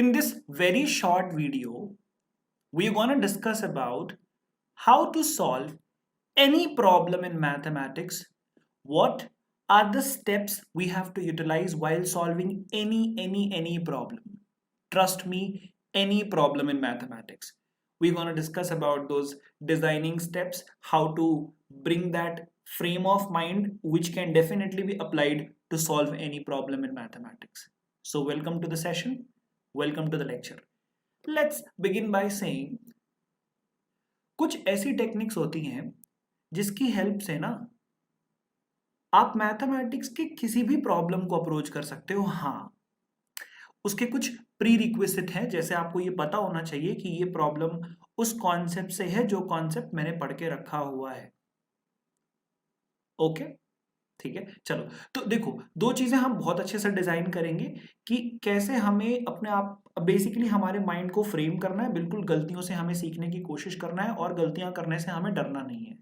In this very short video, we're going to discuss about how to solve any problem in mathematics. What are the steps we have to utilize while solving any problem? Trust me, any problem in mathematics. We're going to discuss about those designing steps, how to bring that frame of mind which can definitely be applied to solve any problem in mathematics. So welcome to the session. Welcome to the lecture. Let's begin by saying कुछ ऐसी techniques होती हैं जिसकी help से ना आप mathematics के किसी भी प्रॉब्लम को अप्रोच कर सकते हो। हाँ, उसके कुछ प्री रिक्विजिट हैं, जैसे आपको ये पता होना चाहिए कि ये प्रॉब्लम उस कॉन्सेप्ट से है जो कॉन्सेप्ट मैंने पढ़ के रखा हुआ है। ओके, ठीक है। चलो, तो देखो, दो चीजें हम बहुत अच्छे से डिजाइन करेंगे कि कैसे हमें अपने आप बेसिकली हमारे माइंड को फ्रेम करना है। बिल्कुल गलतियों से हमें सीखने की कोशिश करना है और गलतियां करने से हमें डरना नहीं है।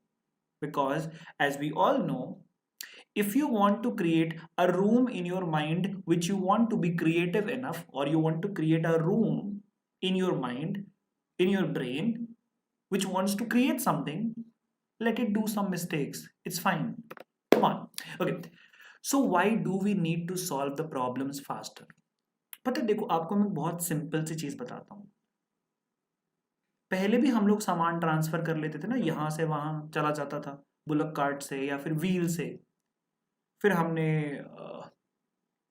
Because as we all know, if you want to create a room in your mind which you want to be creative enough, or you want to create a room in your mind, in your brain, which wants to create something, let it do some mistakes. It's fine. Come on. Okay. So why do we need to solve the problems faster? पता है, देखो आपको मैं बहुत simple सी चीज बताता हूँ। पहले भी हम लोग सामान ट्रांसफर कर लेते थे ना, यहां से वहां चला जाता था बुलक कार्ट से या फिर व्हील से। फिर हमने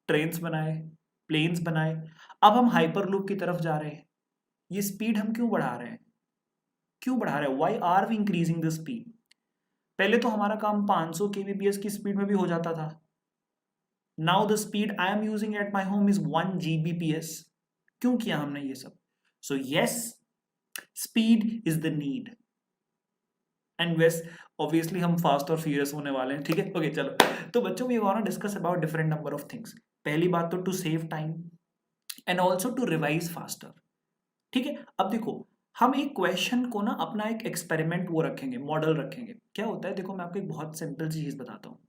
ट्रेन्स बनाए, प्लेन्स बनाए, अब हम हाइपरलूप की तरफ जा रहे हैं। ये स्पीड हम क्यों बढ़ा रहे हैं? क्यों बढ़ा रहे हैं? Why are we increasing the speed? पहले तो हमारा काम 500 kbps की स्पीड में भी हो जाता था। Now the speed I am using at my home is 1 Gbps। क्यों किया हमने ये सब? So yes, speed is the need and was obviously हम फास्ट और फ्यूरियस होने वाले हैं। ठीक है, ओके, चलो। तो बच्चों, we want to discuss about different number of things. पहली बात तो to save time and also to revise faster. ठीक है, अब देखो, हम एक क्वेश्चन को ना अपना एक एक्सपेरिमेंट वो रखेंगे, मॉडल रखेंगे। क्या होता है, देखो मैं आपको एक बहुत सिंपल सी चीज बताता हूँ।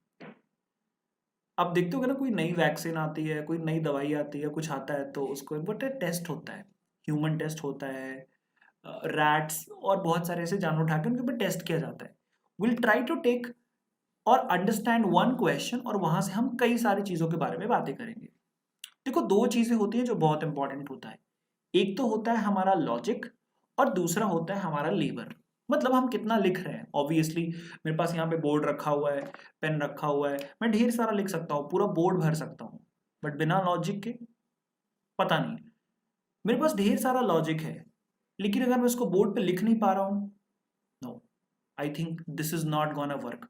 अब देखते हो ना, कोई नई वैक्सीन आती है, कोई नई दवाई आती है, कुछ आता है तो उसको बट टेस्ट होता है, ह्यूमन टेस्ट होता है, रैट्स और बहुत सारे ऐसे जानवर उठा के उनके ऊपर टेस्ट किया जाता है। विल ट्राई टू टेक और अंडरस्टैंड वन क्वेश्चन और वहां से हम कई सारी चीजों के बारे में बातें करेंगे। देखो, दो चीजें होती हैं जो बहुत इंपॉर्टेंट होता है। एक तो होता है हमारा लॉजिक और दूसरा होता है हमारा लेबर, मतलब हम कितना लिख रहे हैं। ऑब्वियसली मेरे पास यहाँ पे बोर्ड रखा हुआ है, पेन रखा हुआ है, मैं ढेर सारा लिख सकता हूँ, पूरा बोर्ड भर सकता हूँ, बट बिना लॉजिक के पता नहीं। मेरे पास ढेर सारा लॉजिक है, लेकिन अगर मैं उसको बोर्ड पे लिख नहीं पा रहा हूँ, no, I think this is not gonna work.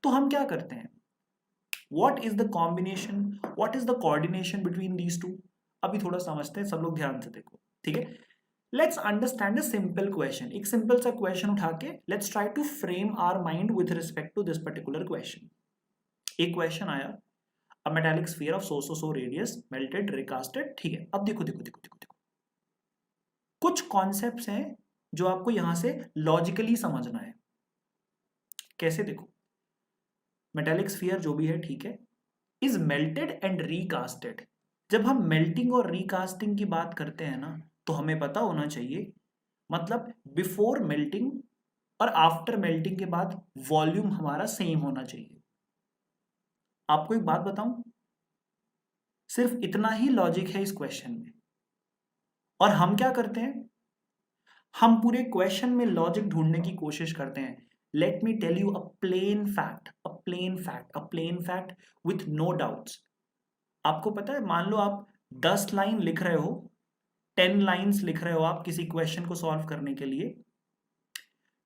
तो हम क्या करते हैं? What is the combination, what is the coordination between these two? अभी थोड़ा समझते हैं, सब लोग ध्यान से देखो। ठीक है, let's understand a simple question. एक सिंपल सा क्वेश्चन उठा के let's try to frame our mind with respect to this particular question. एक क्वेश्चन आया, a metallic sphere of so so so radius, melted, recasted. ठीक है, अब देखो देखो देखो देखो देखो, कुछ कॉन्सेप्ट्स हैं जो आपको यहां से लॉजिकली समझना है। कैसे? देखो, मेटालिक स्फीयर जो भी है, ठीक है, इज मेल्टेड एंड रिकास्टेड। जब हम मेल्टिंग और रिकास्टिंग की बात करते हैं ना, तो हमें पता होना चाहिए, मतलब बिफोर मेल्टिंग और आफ्टर मेल्टिंग के बाद वॉल्यूम हमारा सेम होना चाहिए। आपको एक बात बताऊं, सिर्फ इतना ही लॉजिक है इस क्वेश्चन में। और हम क्या करते हैं? हम पूरे क्वेश्चन में लॉजिक ढूंढने की कोशिश करते हैं। Let me tell you a plain fact, a plain fact, a plain fact with no doubts. आपको पता है, मान लो आप 10 लाइन लिख रहे हो, 10 लाइंस लिख रहे हो आप किसी क्वेश्चन को सॉल्व करने के लिए।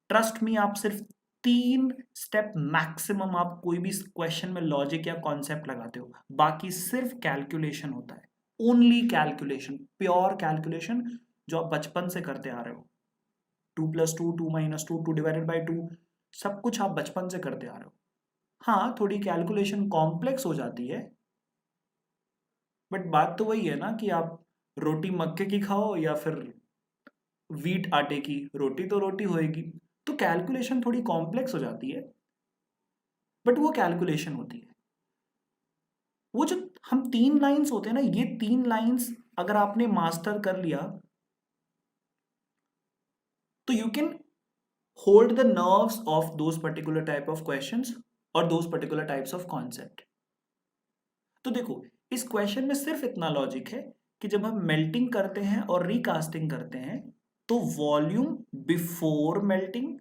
ट्रस्ट मी, आप सिर्फ 3 स्टेप मैक्सिमम आप कोई भी क्वेश्चन में लॉजिक या कॉन्सेप्ट लगाते हो, बाकी सिर्फ कैलकुलेशन होता है। ओनली कैलकुलेशन, प्योर कैलकुलेशन, जो आप बचपन से करते आ रहे हो। 2+2, 2-2, 2/2, सब कुछ आप बचपन से करते आ रहे हो। हाँ, थोड़ी कैलकुलेशन कॉम्प्लेक्स हो जाती है, बट बात तो वही है ना कि आप रोटी मक्के की खाओ या फिर व्हीट आटे की, रोटी तो रोटी होएगी। तो कैलकुलेशन थोड़ी कॉम्प्लेक्स हो जाती है, बट वो कैलकुलेशन होती है। वो जो हम 3 लाइंस होते हैं ना, ये 3 लाइंस अगर आपने मास्टर कर लिया तो you can hold the nerves of those particular type of questions और those particular types of concept. तो देखो, इस क्वेश्चन में सिर्फ इतना लॉजिक है कि जब हम मेल्टिंग करते हैं और रिकास्टिंग करते हैं तो वॉल्यूम बिफोर मेल्टिंग,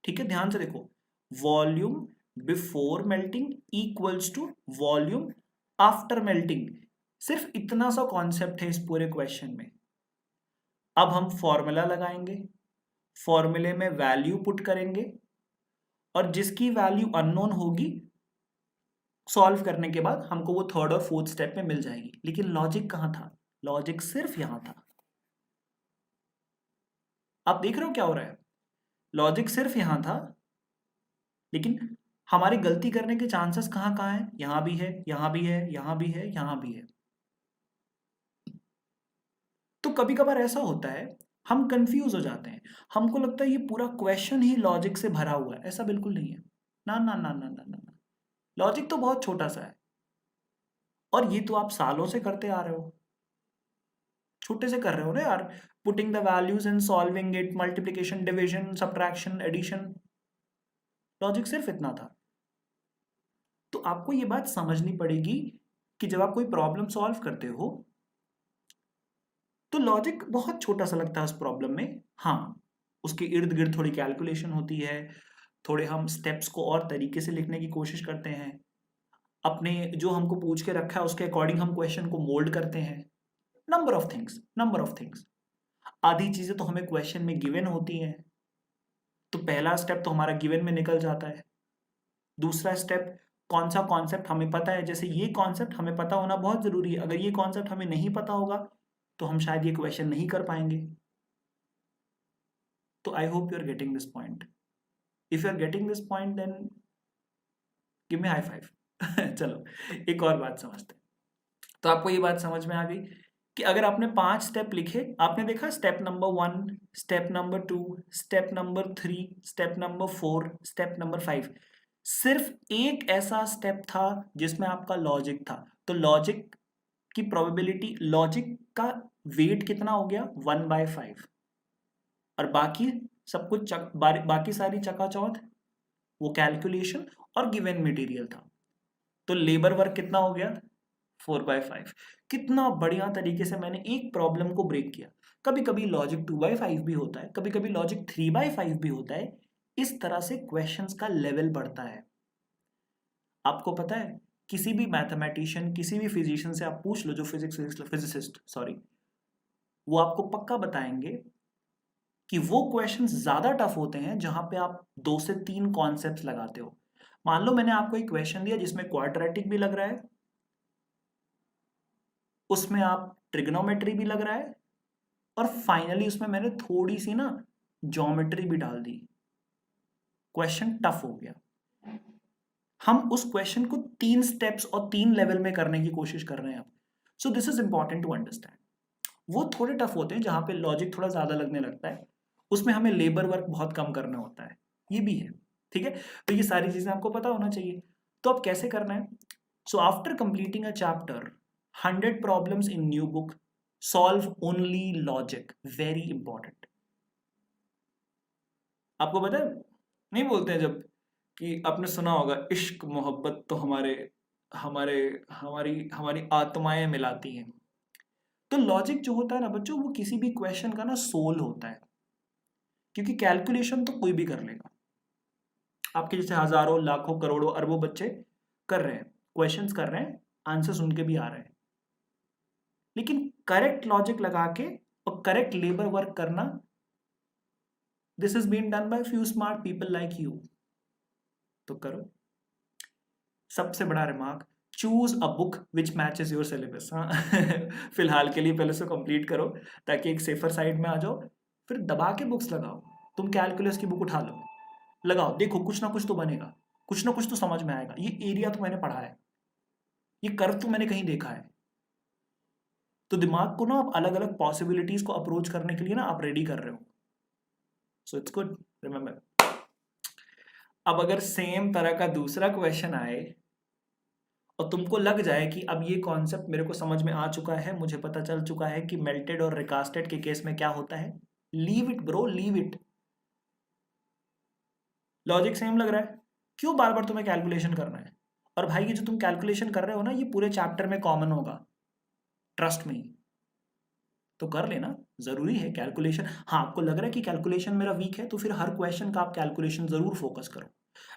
ठीक है ध्यान से देखो, volume before melting equals to volume after melting. सिर्फ इतना सा कॉन्सेप्ट है इस पूरे क्वेश्चन में। अब हम फॉर्मूला लगाएंगे, फॉर्मूले में वैल्यू पुट करेंगे और जिसकी वैल्यू अननोन होगी सॉल्व करने के बाद हमको वो थर्ड और फोर्थ स्टेप में मिल जाएगी। लेकिन लॉजिक कहां था? लॉजिक सिर्फ यहां था। आप देख रहे हो क्या हो रहा है? लॉजिक सिर्फ यहां था, लेकिन हमारी गलती करने के चांसेस कहां कहां है? यहां भी है, यहां भी है, यहां भी है, यहां भी है। तो कभी कभार ऐसा होता है हम कंफ्यूज हो जाते हैं, हमको लगता है ये पूरा क्वेश्चन ही लॉजिक से भरा हुआ है। ऐसा बिल्कुल नहीं है। ना ना ना ना ना ना, ना। लॉजिक तो बहुत छोटा सा है और ये तो आप सालों से करते आ रहे हो, छोटे से कर रहे हो ना यार। Putting the values and solving it, multiplication, division, subtraction, addition, logic सिर्फ इतना था। तो आपको ये बात समझनी पड़ेगी कि जब आप कोई प्रॉब्लम सॉल्व करते हो तो लॉजिक बहुत छोटा सा लगता है उस प्रॉब्लम में। हाँ, उसके इर्द गिर्द थोड़ी कैलकुलेशन होती है, थोड़े हम स्टेप्स को और तरीके से लिखने की कोशिश करते हैं, अपने जो हमको पूछ के रखा है उसके अकॉर्डिंग हम क्वेश्चन को मोल्ड करते हैं। Number of things, number of things. आधी चीजें तो हमें क्वेश्चन में गिवन होती हैं, तो पहला स्टेप तो हमारा गिवन में निकल जाता है। दूसरा स्टेप, कौन सा कॉन्सेप्ट हमें पता है, जैसे ये कॉन्सेप्ट हमें पता होना बहुत जरूरी है। अगर ये कॉन्सेप्ट हमें नहीं पता होगा तो हम शायद ये क्वेश्चन नहीं कर पाएंगे। तो I hope you are getting this point. If you are getting this point then give me high five. चलो एक और बात समझते हैं। तो आपको ये बात समझ में आ गई कि अगर आपने 5 स्टेप लिखे, आपने देखा step number 1, step number 2, step number 3, step number 4, step number 5, सिर्फ एक ऐसा स्टेप था जिसमें आपका लॉजिक था। तो लॉजिक की प्रोबेबिलिटी, लॉजिक का वेट कितना हो गया? 1/5। और बाकी सब कुछ बाकी सारी चकाचौंध वो कैलकुलेशन और गिवन मटेरियल था। तो लेबर वर्क कितना हो गया? 4/5। कितना बढ़िया तरीके से मैंने एक प्रॉब्लम को ब्रेक किया। कभी कभी लॉजिक 2/5 भी होता है, कभी कभी लॉजिक 3/5 भी होता है। इस तरह से क्वेश्चंस का लेवल बढ़ता है। आपको पता है, किसी भी मैथमेटिशियन, किसी भी फिजिशियन से आप पूछ लो, जो फिजिसिस्ट सॉरी, वो आपको पक्का बताएंगे कि वो क्वेश्चंस ज्यादा टफ होते हैं जहां पे आप 2 से 3 कॉन्सेप्ट्स लगाते हो। मान लो मैंने आपको एक क्वेश्चन दिया जिसमें क्वाड्रेटिक भी लग रहा है, उसमें आप ट्रिग्नोमेट्री भी लग रहा है, और फाइनली उसमें मैंने थोड़ी सी ना ज्योमेट्री भी डाल दी। क्वेश्चन टफ हो गया। हम उस क्वेश्चन को 3 स्टेप्स और 3 लेवल में करने की कोशिश कर रहे हैं। सो this is important to understand. वो थोड़े टफ होते हैं जहां पे लॉजिक थोड़ा ज्यादा लगने लगता है, उसमें हमें लेबर वर्क बहुत कम करना होता है। ये भी है, ठीक है। तो ये सारी चीजें आपको पता होना चाहिए। तो अब कैसे करना है? So after completing a chapter, 100 problems in new book, solve only logic, very important. आपको पता है, नहीं बोलते हैं जब कि आपने सुना होगा, इश्क मोहब्बत तो हमारे हमारे हमारी हमारी आत्माएं मिलाती हैं। तो लॉजिक जो होता है ना बच्चों, वो किसी भी क्वेश्चन का ना सोल होता है, क्योंकि कैलकुलेशन तो कोई भी कर लेगा। आपके जैसे हजारों, लाखों, करोड़ों, अरबों बच्चे कर रहे हैं, क्वेश्चंस कर रहे हैं, आंसर्स उनके भी आ रहे हैं। लेकिन करेक्ट लॉजिक लगा के और करेक्ट लेबर वर्क करना, this is been done by few smart people like you. तो करो। सबसे बड़ा remark, choose a book which matches your syllabus. हाँ फिलहाल के लिए पहले से कंप्लीट करो ताकि एक सेफर साइड में आ जाओ। फिर दबा के बुक्स लगाओ। तुम कैलकुलस की बुक उठा लो, लगाओ, देखो कुछ ना कुछ तो बनेगा, कुछ ना कुछ तो समझ में आएगा। ये एरिया तो मैंने पढ़ा है, ये कर्व तो मैंने कहीं देखा है। तो दिमाग को ना आप अलग अलग पॉसिबिलिटीज को अप्रोच करने के लिए ना आप रेडी कर रहे हो। So it's good, remember. अब अगर सेम तरह का दूसरा क्वेश्चन आए और तुमको लग जाए कि अब ये कॉन्सेप्ट मेरे को समझ में आ चुका है, मुझे पता चल चुका है कि मेल्टेड और रिकास्टेड के केस में क्या होता है, leave it bro, leave it. Logic same लग रहा है, क्यों बार बार तुम्हें कैलकुलेशन करना है? और भाई ये जो तुम कैलकुलेशन कर रहे हो ना, ये पूरे चैप्टर में कॉमन होगा, ट्रस्ट मी। तो कर लेना, जरूरी है कैलकुलेशन। हाँ, आपको लग रहा है कि कैलकुलेशन मेरा वीक है, तो फिर हर क्वेश्चन का आप कैलकुलेशन जरूर फोकस करो।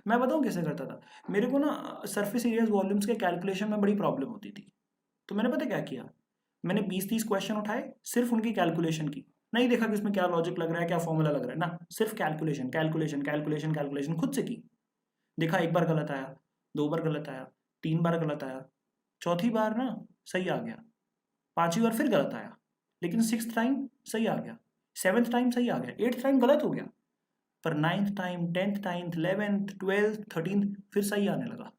मैं बताऊँ कैसे करता था? मेरे को ना सरफेस एरियाज वॉल्यूम्स के कैलकुलेशन में बड़ी प्रॉब्लम होती थी। तो मैंने पता क्या किया, मैंने 20-30 क्वेश्चन उठाए, सिर्फ उनकी कैलकुलेशन की। नहीं देखा कि उसमें क्या लॉजिक लग रहा है, क्या फॉर्मूला लग रहा है ना, सिर्फ कैलकुलेशन कैलकुलेशन कैलकुलेशन कैलकुलेशन खुद से की। देखा एक बार गलत आया, 2 बार गलत आया, 3 बार गलत आया, चौथी बार ना सही आ गया, 5वीं बार फिर गलत आया, लेकिन 6th टाइम सही आ गया, 7th टाइम सही आ गया, 8th टाइम गलत हो गया, पर 9th time, 10th time, 11th, 12th, 13th फिर सही आने लगा।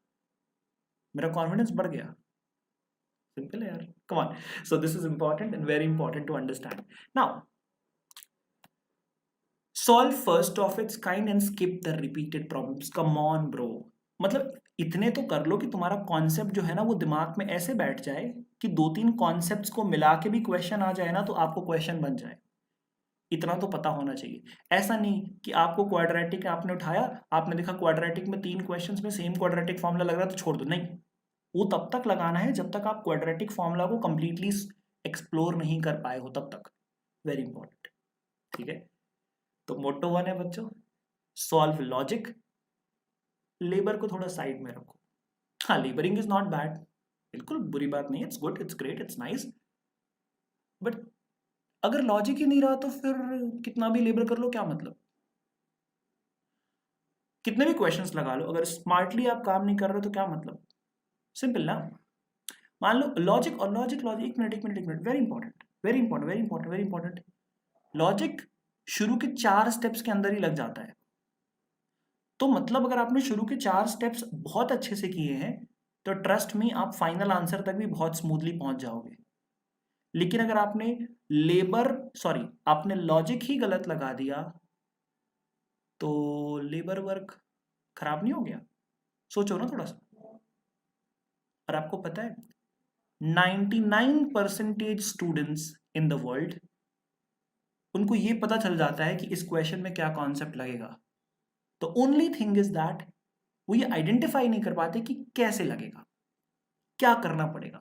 मेरा कॉन्फिडेंस बढ़ गया। सिंपल है यार, come on. So this is important and very important to understand. Now solve first of its kind and skip the repeated problems. Come on bro, मतलब इतने तो कर लो कि तुम्हारा कॉन्सेप्ट जो है ना वो दिमाग में ऐसे बैठ जाए कि 2-3 कॉन्सेप्ट्स को मिला के भी क्वेश्चन आ जाए ना तो आपको क्वेश्चन बन जाए। इतना तो पता होना चाहिए। ऐसा नहीं कि आपको क्वाड्रेटिक आपने उठाया, आपने देखा क्वाड्रेटिक में 3 क्वेश्चंस में सेम क्वाड्रेटिक फॉर्मूला लग रहा है तो छोड़ दो, नहीं। वो तब तक लगाना है जब तक आप क्वाड्रेटिक फॉर्मूला को कंप्लीटली एक्सप्लोर नहीं कर पाए हो, तब तक। वेरी इंपॉर्टेंट, ठीक है। तो मोटो 1 है बच्चों, सॉल्व लॉजिक। लेबर को थोड़ा साइड में रखो। हाँ, लेबरिंग इज नॉट बैड, बिल्कुल बुरी बात नहीं है, it's good, it's great, it's nice, but अगर लॉजिक ही नहीं रहा तो फिर कितना भी लेबर कर लो क्या मतलब? कितने भी क्वेश्चंस लगा लो, अगर स्मार्टली आप काम नहीं कर रहे तो क्या मतलब? सिंपल ना। मान लो लॉजिक और लॉजिक लॉजिक, एक minute, very important, very important, very important, very important. Logic शुरू के 4 स्टेप्स के अंदर ही लग जाता है। तो मतलब अगर आपने शुरू के 4 स्टेप्स बहुत अच्छे से किए हैं तो ट्रस्ट में आप फाइनल आंसर तक भी बहुत स्मूथली पहुंच जाओगे। लेकिन अगर आपने लॉजिक ही गलत लगा दिया तो लेबर वर्क खराब नहीं हो गया? सोचो ना थोड़ा सा। और आपको पता है 99% स्टूडेंट्स इन द वर्ल्ड, उनको ये पता चल जाता है कि इस क्वेश्चन में क्या कॉन्सेप्ट लगेगा। तो ओनली थिंग इज दैट वो ये आइडेंटिफाई नहीं कर पाते कि कैसे लगेगा, क्या करना पड़ेगा।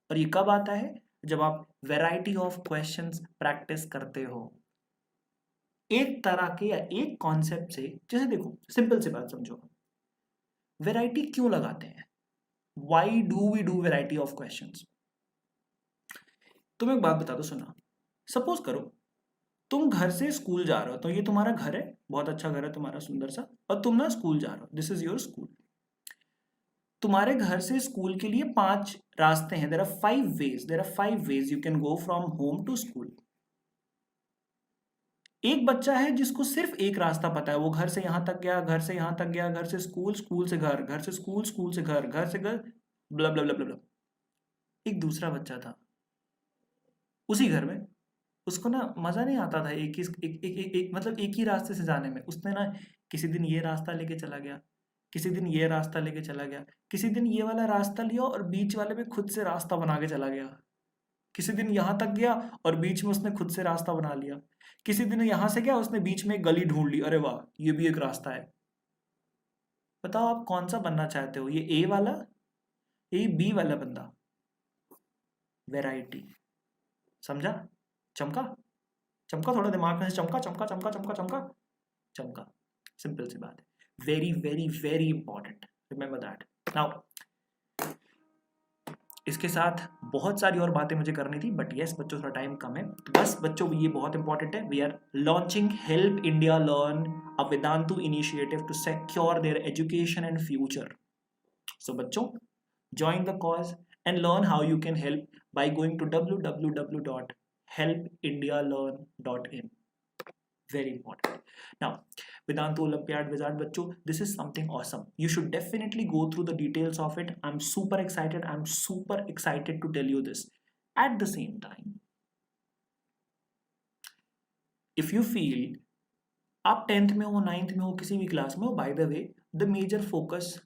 और ये कब आता है? जब आप वैरायटी ऑफ क्वेश्चंस प्रैक्टिस करते हो एक तरह के या एक कॉन्सेप्ट से। जैसे देखो, सिंपल सी बात समझो, वैरायटी क्यों लगाते हैं? Why do we do variety of questions? तुम एक बात बता दो, सुना। सपोज करो तुम घर से स्कूल जा रहे हो, तो ये तुम्हारा घर है, बहुत अच्छा घर है तुम्हारा, सुंदर सा, और तुम ना स्कूल जा रहे हो, दिस इज योर स्कूल। तुम्हारे घर से स्कूल के लिए 5 रास्ते हैं, there are 5 ways you can go from home to school. एक बच्चा है जिसको सिर्फ एक रास्ता पता है, वो घर से यहां तक गया, घर से यहां तक गया, घर से स्कूल, स्कूल से घर, घर से स्कूल, स्कूल से घर, घर से घर, ब्ला ब्ला ब्ला ब्ला ब्ला। एक दूसरा बच्चा था उसी घर में, उसको ना मजा नहीं आता था मतलब एक ही रास्ते से जाने में। उसने ना किसी दिन ये रास्ता लेके चला गया, किसी दिन ये रास्ता लेके चला गया, किसी दिन ये वाला रास्ता लिया और बीच वाले में खुद से रास्ता बना के चला गया, किसी दिन यहां तक गया और बीच में उसने खुद से रास्ता बना लिया, किसी दिन यहां से गया उसने बीच में एक गली ढूंढ ली, अरे वाह ये भी एक रास्ता है। बताओ आप कौन सा बनना चाहते हो, ये ए वाला, ये बी वाला बंदा? वैरायटी, समझा? चमका? चमका थोड़ा दिमाग में से, चमका चमका चमका चमका चमका चमका। सिंपल सी बात है, very very very important, remember that. Now इसके साथ बहुत सारी और बातें मुझे करनी थी, बट यस बच्चों थोड़ा टाइम कम है, तो बस बच्चों ये बहुत इंपॉर्टेंट है, we are launching help India learn, a Vedantu initiative to secure their education and future. So बच्चों, join the cause and learn how you can help by going to www.helpindialearn.in. Very important. Now, Vedantu Olympiad Wizard Bachcho, this is something awesome. You should definitely go through the details of it. I'm super excited. I'm super excited to tell you this. At the same time, if you feel आप 10th में हो, 9th में हो, किसी भी class में हो, by the way, the major focus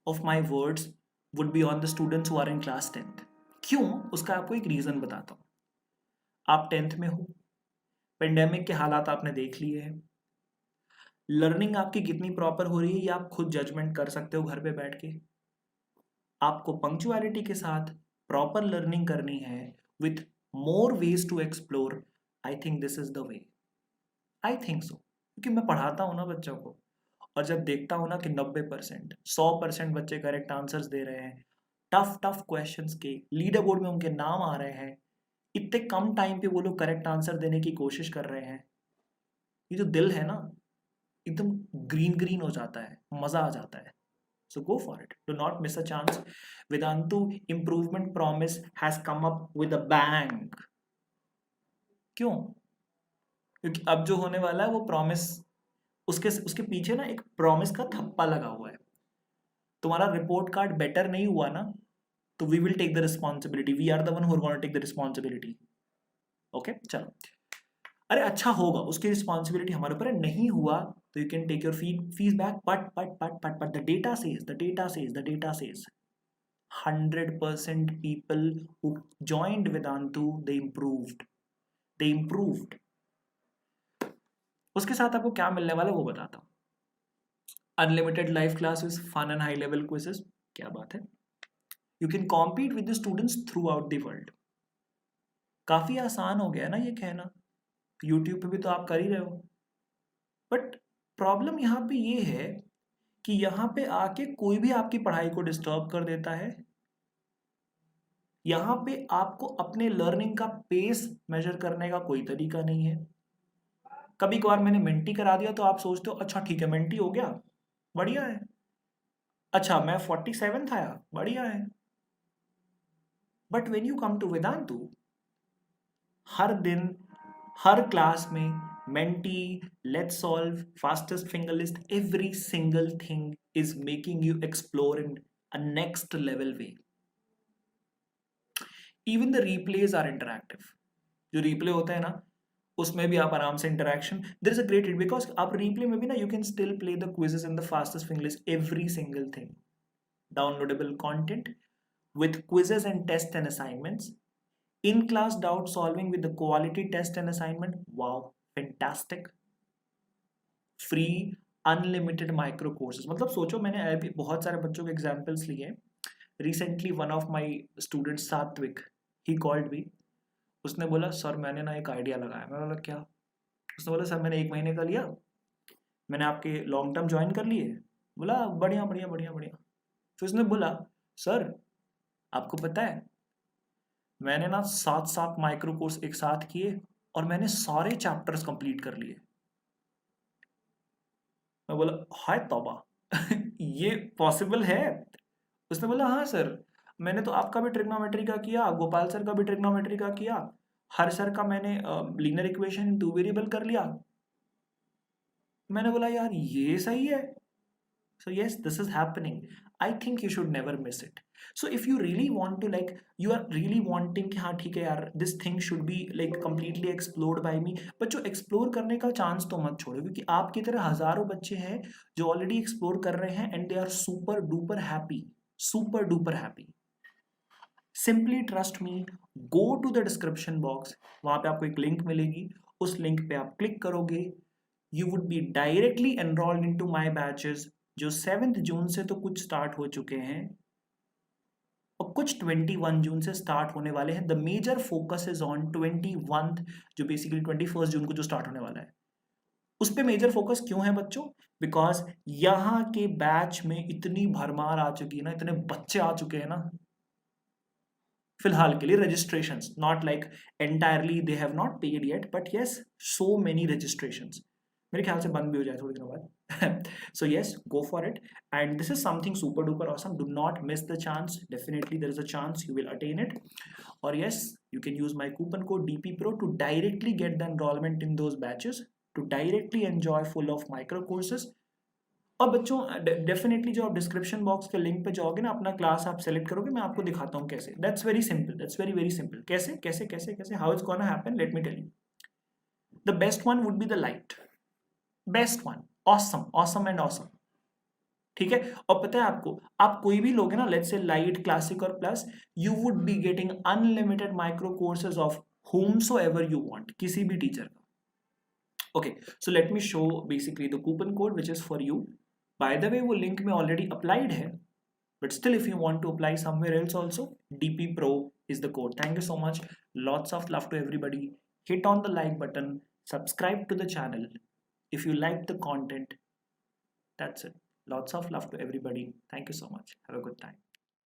of my words would be on the students who are in class 10th. क्यों? उसका आपको एक रीजन बताता हूँ. आप 10th में हो, पेंडेमिक के हालात आपने देख लिए हैं, लर्निंग आपकी कितनी प्रॉपर हो रही है ये आप खुद जजमेंट कर सकते हो घर पे बैठ के. आपको पंक्चुअलिटी के साथ प्रॉपर लर्निंग करनी है with more ways to explore. I think this is the way. I think so, क्योंकि मैं पढ़ाता हूँ ना बच्चों को, और जब देखता हूँ ना कि 90%, 100% बच्चे करेक्ट आंसर्स दे रहे हैं, टफ टफ क्वेश्चंस के लीडर बोर्ड में उनके नाम आ रहे हैं, इतने कम टाइम पे वो लोग करेक्ट आंसर देने की कोशिश कर रहे हैं, ये जो दिल है ना एकदम ग्रीन ग्रीन हो जाता है, मजा आ जाता है. So go for it. Do not miss a chance. Vedantu Improvement Promise has come up with a bang. क्यों? क्योंकि अब जो होने वाला है वो प्रॉमिस, उसके पीछे ना एक प्रॉमिस का थप्पा लगा हुआ है. तुम्हारा रिपोर्ट कार्ड बेटर नहीं हुआ ना, तो we will take the responsibility. We are the one who are gonna take the responsibility. Okay, चलो. अरे अच्छा होगा, उसकी रिस्पॉन्सिबिलिटी हमारे ऊपर है. नहीं हुआ तो you can take your fees back. But the data says 100% people who joined Vedantu, they improved. उसके साथ आपको क्या मिलने वाला है वो बताता हूँ. Unlimited live classes, fun and high level quizzes, क्या बात है. You can compete with the students throughout the world. काफी आसान हो गया ना ये कहना, यूट्यूब पे भी तो आप कर ही रहे हो. बट प्रॉब्लम यहाँ पे ये है कि यहाँ पे आके कोई भी आपकी पढ़ाई को डिस्टर्ब कर देता है. यहाँ पे आपको अपने लर्निंग का पेस मेजर करने का कोई तरीका नहीं है. कभी कभार मैंने मेंटी करा दिया तो आप सोचते हो अच्छा ठीक है मेंटी हो गया, बढ़िया है. अच्छा मैं 47 आया, बढ़िया है. But when you come to Vedantu, हर दिन हर क्लास में Menti, let's solve, fastest finger list, every single thing is making you explore in a next level way. Even the replays are interactive. जो रिप्ले होता है ना उसमें भी आप आराम से interaction, there is a great it, because आप रिप्ले में भी ना you can still play the quizzes in the fastest finger list, every single thing. Downloadable content with quizzes and tests and assignments, in class doubt solving with the quality test and assignment. Wow, fantastic. Free unlimited micro courses. मतलब सोचो, मैंने अभी बहुत सारे बच्चों के examples लिए. Recently one of my students सात्विक, ही कॉल्ड मी. उसने बोला सर मैंने ना एक आइडिया लगाया. मैंने बोला क्या? उसने बोला सर मैंने 1 महीने का लिया, मैंने आपके लॉन्ग टर्म ज्वाइन कर लिए. बोला बढ़िया बढ़िया बढ़िया बढ़िया. फिर उसने बोला सर आपको पता है मैंने ना 7 माइक्रो कोर्स एक साथ किए और मैंने सारे चैप्टर्स कंप्लीट कर लिए. मैं बोला हाय तौबा ये पॉसिबल है? उसने बोला हाँ सर, मैंने तो आपका भी ट्रिग्नोमेट्री का किया, गोपाल सर का भी ट्रिग्नोमेट्री का किया, हर सर का मैंने लीनियर इक्वेशन 2 वेरिएबल कर लिया. मैंने बोला यार ये सही है. So yes, this is happening. I think you should never miss it. So if you really want to, like, you are really wanting कि हाँ ठीक है यार, this thing should be like completely explored by me. बच्चों explore करने का chance तो मत छोड़ो, क्योंकि आपकी तरह हजारों बच्चे हैं जो ऑलरेडी एक्सप्लोर कर रहे हैं and they are super duper happy, super duper happy. Simply trust me. Go to the description box. वहाँ पे आपको एक लिंक मिलेगी, उस लिंक पे आप क्लिक करोगे, you would be directly enrolled into my batches. जो 7 जून से तो कुछ स्टार्ट हो चुके हैं और कुछ 21 जून से स्टार्ट होने वाले हैं. The major focus is on 21, जो बेसिकली 21 जून को जो स्टार्ट होने वाला है उस पे मेजर फोकस. क्यों है बच्चों? बिकॉज यहाँ के बैच में इतनी भरमार आ चुकी है ना, इतने बच्चे आ चुके हैं ना. फिलहाल के लिए registrations, not like entirely they have not paid yet, but yes so many registrations. मेरे ख्याल से बंद भी हो जाए थोड़ी दिनों बाद. So yes, go for it. And this is something super duper awesome. Do not miss the chance. Definitely there is a chance you will attain it. Or yes, you can use my coupon code DPPRO to directly get the enrollment in those batches, to directly enjoy full of micro courses. और बच्चों definitely जो आप description box के link पे जाओगे ना, अपना class आप सेलेक्ट करोगे, मैं आपको दिखाता हूँ कैसे. That's very simple, that's very very simple. कैसे कैसे कैसे कैसे how it's gonna happen, let me tell you. The best one would be the light, best one, awesome and awesome. ठीक है। और पता है आपको, आप कोई भी लोगे ना, लेट्स से लाइट, क्लासिक और plus, you would be getting unlimited micro courses of whomsoever you want, किसी भी टीचर का। Okay, so let me show basically the coupon code which is for you. By the way, वो link में already applied है, but still if you want to apply somewhere else also, DP Pro is the code. Thank you so much. Lots of love to everybody. Hit on the like button, subscribe to the channel if you like the content. That's it. Lots of love to everybody. Thank you so much. Have a good time.